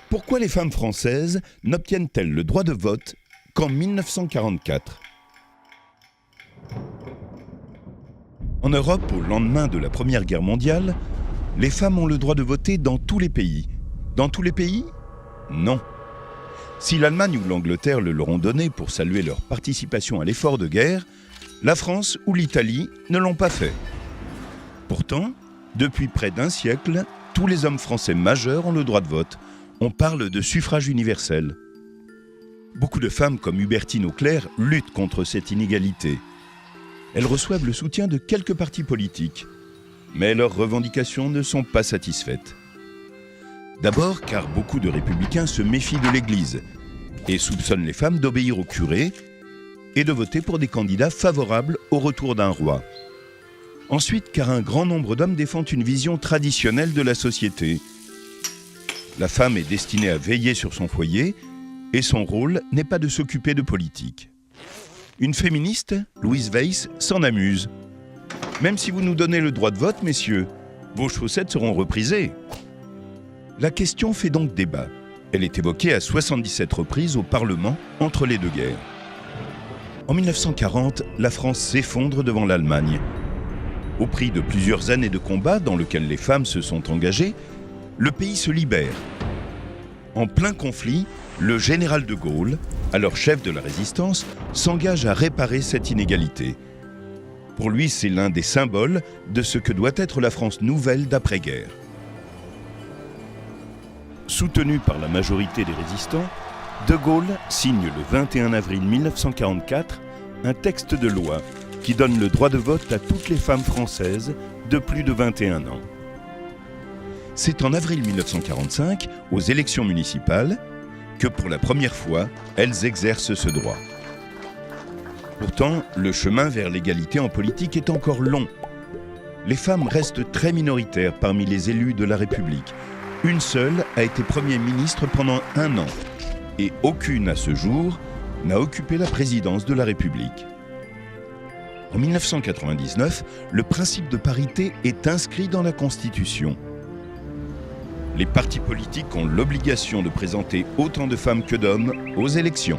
Pourquoi les femmes françaises n'obtiennent-elles le droit de vote qu'en 1944 ? En Europe, au lendemain de la Première Guerre mondiale, les femmes ont le droit de voter dans tous les pays. Dans tous les pays ? Non. Si l'Allemagne ou l'Angleterre le leur ont donné pour saluer leur participation à l'effort de guerre, la France ou l'Italie ne l'ont pas fait. Pourtant, depuis près d'un siècle, tous les hommes français majeurs ont le droit de vote. On parle de suffrage universel. Beaucoup de femmes comme Hubertine Auclair luttent contre cette inégalité. Elles reçoivent le soutien de quelques partis politiques, mais leurs revendications ne sont pas satisfaites. D'abord car beaucoup de républicains se méfient de l'Église et soupçonnent les femmes d'obéir au curé et de voter pour des candidats favorables au retour d'un roi. Ensuite car un grand nombre d'hommes défendent une vision traditionnelle de la société. La femme est destinée à veiller sur son foyer et son rôle n'est pas de s'occuper de politique. Une féministe, Louise Weiss, s'en amuse. Même si vous nous donnez le droit de vote, messieurs, vos chaussettes seront reprisées. La question fait donc débat. Elle est évoquée à 77 reprises au Parlement entre les deux guerres. En 1940, la France s'effondre devant l'Allemagne. Au prix de plusieurs années de combat dans lesquels les femmes se sont engagées, le pays se libère. En plein conflit, le général de Gaulle, alors chef de la résistance, s'engage à réparer cette inégalité. Pour lui, c'est l'un des symboles de ce que doit être la France nouvelle d'après-guerre. Soutenu par la majorité des résistants, de Gaulle signe le 21 avril 1944 un texte de loi qui donne le droit de vote à toutes les femmes françaises de plus de 21 ans. C'est en avril 1945, aux élections municipales, que pour la première fois, elles exercent ce droit. Pourtant, le chemin vers l'égalité en politique est encore long. Les femmes restent très minoritaires parmi les élus de la République. Une seule a été Premier ministre pendant 1 an, et aucune à ce jour n'a occupé la présidence de la République. En 1999, le principe de parité est inscrit dans la Constitution. Les partis politiques ont l'obligation de présenter autant de femmes que d'hommes aux élections.